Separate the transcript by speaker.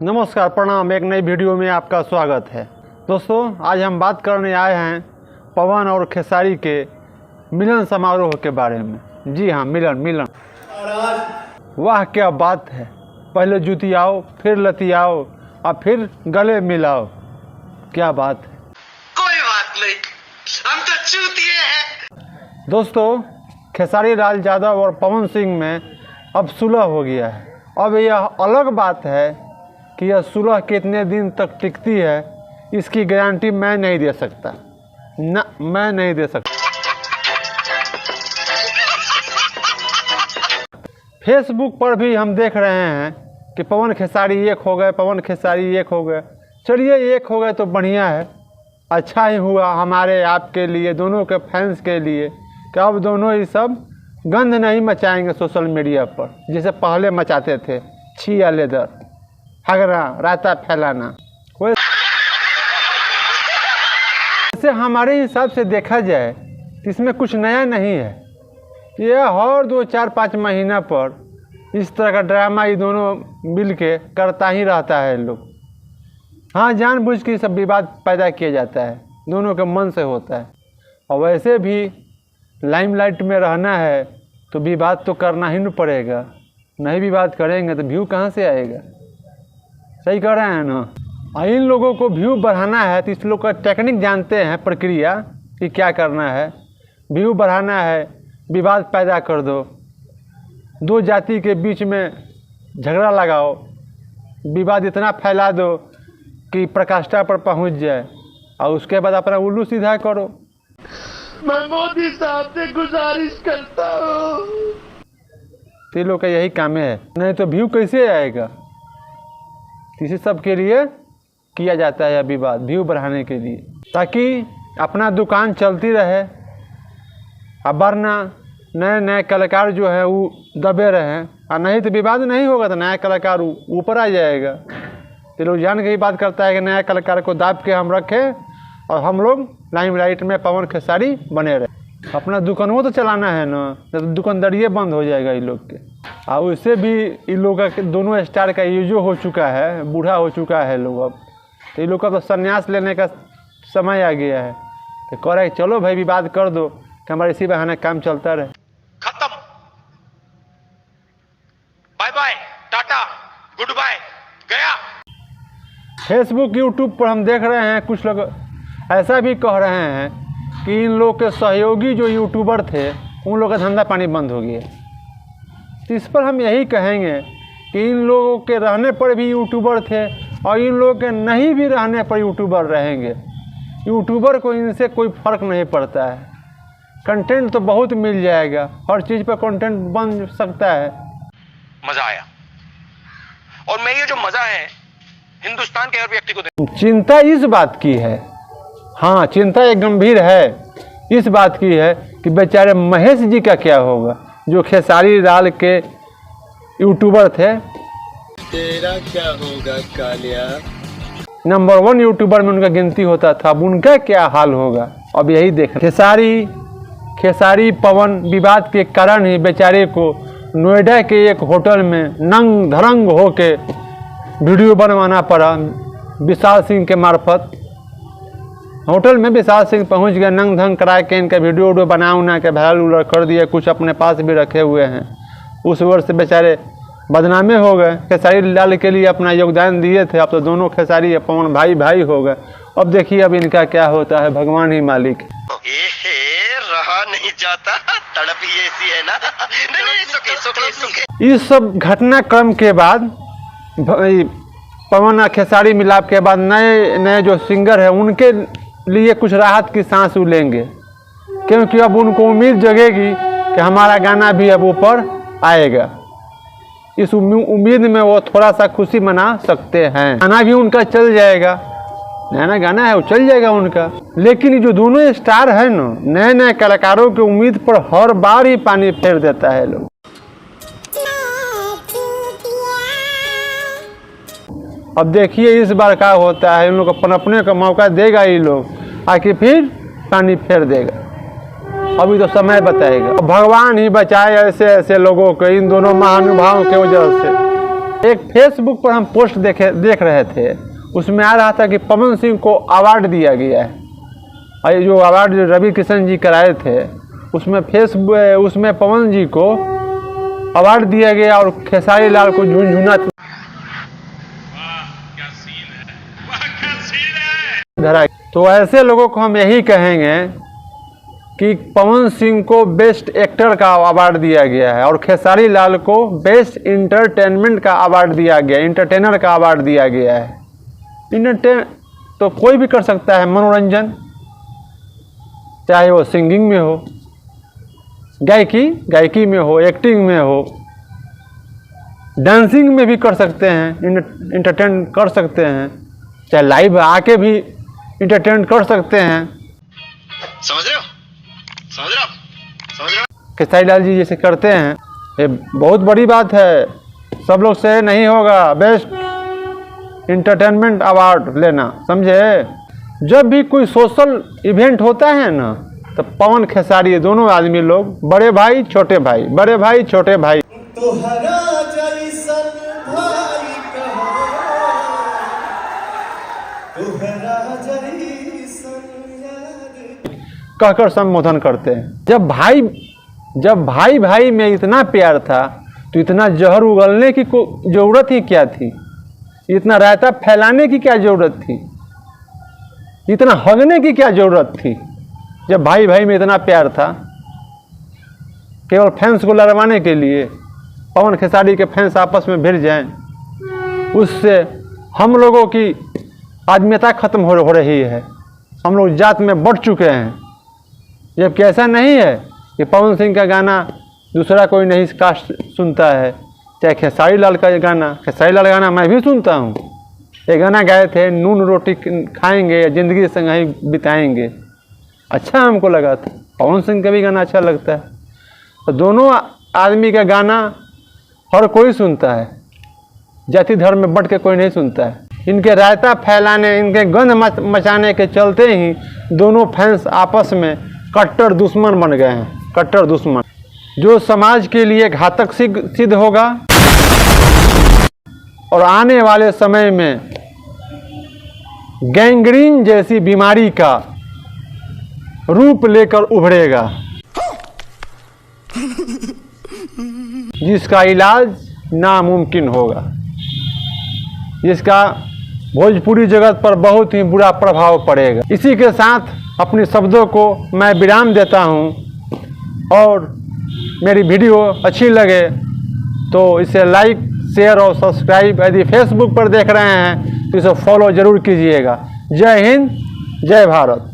Speaker 1: नमस्कार, प्रणाम। एक नई वीडियो में आपका स्वागत है। दोस्तों, आज हम बात करने आए हैं पवन और खेसारी के मिलन समारोह के बारे में। जी हाँ, मिलन। वाह क्या बात है। पहले जुतियाओ, फिर लतियाओ और फिर गले मिलाओ। क्या बात है।
Speaker 2: कोई बात नहीं, हम तो चूतिए हैं।
Speaker 1: दोस्तों, खेसारी लाल यादव और पवन सिंह में अब सुलह हो गया है। अब यह अलग बात है कि यह सुलह कितने दिन तक टिकती है, इसकी गारंटी मैं नहीं दे सकता। ना, मैं नहीं दे सकता। फेसबुक पर भी हम देख रहे हैं कि पवन खेसारी एक हो गए, पवन खेसारी एक हो गए। चलिए, एक हो गए तो बढ़िया है, अच्छा ही हुआ हमारे आपके लिए, दोनों के फैंस के लिए, कि अब दोनों ही सब गंद नहीं मचाएंगे सोशल मीडिया पर जैसे पहले मचाते थे। छिया लेदर, हगरा, रायता फैलाना। वैसे हमारे हिसाब से देखा जाए तो इसमें कुछ नया नहीं है। यह हर 2-4-5 महीना पर इस तरह का ड्रामा ये दोनों मिल के करता ही रहता है लोग। हाँ, जानबूझ के सब विवाद पैदा किया जाता है, दोनों के मन से होता है। और वैसे भी लाइमलाइट में रहना है तो विवाद तो करना ही नहीं पड़ेगा। नहीं विवाद करेंगे तो व्यू कहाँ से आएगा। सही कह रहे हैं ना। इन लोगों को व्यू बढ़ाना है तो इस लोग का टेक्निक जानते हैं, प्रक्रिया कि क्या करना है। व्यू बढ़ाना है, विवाद पैदा कर दो, दो जाति के बीच में झगड़ा लगाओ, विवाद इतना फैला दो कि प्रकाष्ठा पर पहुंच जाए और उसके बाद अपना उल्लू सीधा करो।
Speaker 2: मैं मोदी साहब से गुजारिश करता हूँ।
Speaker 1: तो लोग का यही काम है, नहीं तो व्यू कैसे आएगा। इसी सब के लिए किया जाता है विवाद, व्यू बढ़ाने के लिए, ताकि अपना दुकान चलती रहे। अब वरना नए नए कलाकार जो है वो दबे रहे, और नहीं तो विवाद नहीं होगा तो नया कलाकार ऊपर आ जाएगा। तो लोग जान के ही बात करता है कि नया कलाकार को दाब के हम रखें और हम लोग लाइमलाइट में पवन खेसारी बने रहे। अपना दुकानों तो चलाना है ना, तो दुकानदारिये बंद हो जाएगा इन लोग के। और उससे भी इन लोग का दोनों स्टार का ये जो हो चुका है, बूढ़ा हो चुका है लोग। अब तो इन लोग का तो संन्यास लेने का समय आ गया है। तो कह रहे चलो भाई विवाद कर दो कि हमारे इसी बहाने काम चलता रहे।
Speaker 2: खत्म, bye bye, tata, good bye, गया।
Speaker 1: फेसबुक यूट्यूब पर हम देख रहे हैं कुछ लोग ऐसा भी कह रहे हैं कि इन लोग के सहयोगी जो यूट्यूबर थे उन लोग का धंधा पानी बंद हो गया। तो इस पर हम यही कहेंगे कि इन लोगों के रहने पर भी यूट्यूबर थे और इन लोगों के नहीं भी रहने पर यूट्यूबर रहेंगे। यूट्यूबर को इनसे कोई फ़र्क नहीं पड़ता है। कंटेंट तो बहुत मिल जाएगा, हर चीज़ पर कंटेंट बन सकता है।
Speaker 2: मजा आया, और मैं ये जो मजा है हिंदुस्तान के हर व्यक्ति को दे।
Speaker 1: चिंता इस बात की है, हाँ चिंता एक गंभीर है, इस बात की है कि बेचारे महेश जी का क्या होगा, जो खेसारी लाल के यूट्यूबर थे।
Speaker 3: तेरा क्या होगा कालिया।
Speaker 1: नंबर 1 यूट्यूबर में उनका गिनती होता था। अब उनका क्या हाल होगा, अब यही देख। खेसारी पवन विवाद के कारण ही बेचारे को नोएडा के एक होटल में नंग धरंग होके वीडियो बनवाना पड़ा विशाल सिंह के मार्फत। होटल में विशाल सिंह पहुंच गए, नंग धंग करा के इनका वीडियो बना उना के वायरल उलर कर दिए, कुछ अपने पास भी रखे हुए हैं। उस वर्ष से बेचारे बदनामे हो गए। खेसारी लाल के लिए अपना योगदान दिए थे, अब तो दोनों खेसारी पवन भाई हो गए। अब देखिए अब इनका क्या होता है, भगवान ही मालिक।
Speaker 2: रहा नहीं जाता, तड़प ही ऐसी है ना। नहीं, सुखे।
Speaker 1: इस सब घटनाक्रम के बाद पवन और खेसारी मिलाप के बाद नए जो सिंगर है उनके लिए कुछ राहत की सांस लेंगे, क्योंकि अब उनको उम्मीद जगेगी कि हमारा गाना भी अब ऊपर आएगा। इस उम्मीद में वो थोड़ा सा खुशी मना सकते हैं। गाना भी उनका चल जाएगा, नया गाना है वो चल जाएगा उनका। लेकिन जो दोनों स्टार है ना, नए नए कलाकारों की उम्मीद पर हर बार ही पानी फेर देता है लोग। अब देखिए इस बार क्या होता है, इन लोग को पनपने का मौका देगा ये लोग, आके फिर पानी फेर देगा। अभी तो समय बताएगा। भगवान ही बचाए ऐसे ऐसे लोगों को, इन दोनों महानुभावों के वजह से। एक फेसबुक पर हम पोस्ट देख रहे थे, उसमें आ रहा था कि पवन सिंह को अवार्ड दिया गया है। और ये जो अवार्ड रवि किशन जी कराए थे, उसमें पवन जी को अवार्ड दिया गया और खेसारी लाल को झुनझुना धरा। तो ऐसे लोगों को हम यही कहेंगे कि पवन सिंह को बेस्ट एक्टर का अवार्ड दिया गया है और खेसारी लाल को बेस्ट इंटरटेनमेंट का अवार्ड दिया गया, इंटरटेनर का अवार्ड दिया गया है। तो कोई भी कर सकता है मनोरंजन, चाहे वो सिंगिंग में हो, गायकी में हो, एक्टिंग में हो, डांसिंग में भी कर सकते हैं, इंटरटेन कर सकते हैं, चाहे लाइव आके भी इंटरटेन कर सकते हैं।
Speaker 2: समझ रहे हो?
Speaker 1: खेसारी लाल जी जैसे करते हैं, ये बहुत बड़ी बात है। सब लोग से नहीं होगा बेस्ट इंटरटेनमेंट अवार्ड लेना, समझे? जब भी कोई सोशल इवेंट होता है ना, तो पवन खेसारी दोनों आदमी लोग बड़े भाई छोटे भाई, बड़े भाई छोटे भाई कहकर संबोधन करते हैं। जब भाई में इतना प्यार था, तो इतना जहर उगलने की जरूरत ही क्या थी? इतना रायता फैलाने की क्या जरूरत थी? इतना हगने की क्या जरूरत थी? जब भाई में इतना प्यार था, केवल फैंस को लड़वाने के लिए पवन खेसारी के फैंस आपस में भिड़ जाएं, उससे हम लोगों की आत्मीयता खत्म हो रही है। हम लोग जात में बढ़ चुके हैं। जबकि ऐसा नहीं है कि पवन सिंह का गाना दूसरा कोई नहीं कास्ट सुनता है, चाहे खेसारी लाल का गाना मैं भी सुनता हूँ। ये गाना गाए थे, नून रोटी खाएंगे या ज़िंदगी संग ही बिताएंगे, अच्छा हमको लगा था। पवन सिंह का भी गाना अच्छा लगता है। तो दोनों आदमी का गाना हर कोई सुनता है, जाति धर्म में बढ़ के कोई नहीं सुनता है। इनके रायता फैलाने, इनके गंध मचाने के चलते ही दोनों फैंस आपस में कट्टर दुश्मन बन गए हैं, कट्टर दुश्मन, जो समाज के लिए घातक सिद्ध होगा और आने वाले समय में गैंग्रीन जैसी बीमारी का रूप लेकर उभरेगा, जिसका इलाज नामुमकिन होगा, जिसका भोजपुरी जगत पर बहुत ही बुरा प्रभाव पड़ेगा। इसी के साथ अपने शब्दों को मैं विराम देता हूं, और मेरी वीडियो अच्छी लगे तो इसे लाइक, शेयर और सब्सक्राइब, यदि फेसबुक पर देख रहे हैं तो इसे फॉलो जरूर कीजिएगा। जय हिंद, जय भारत।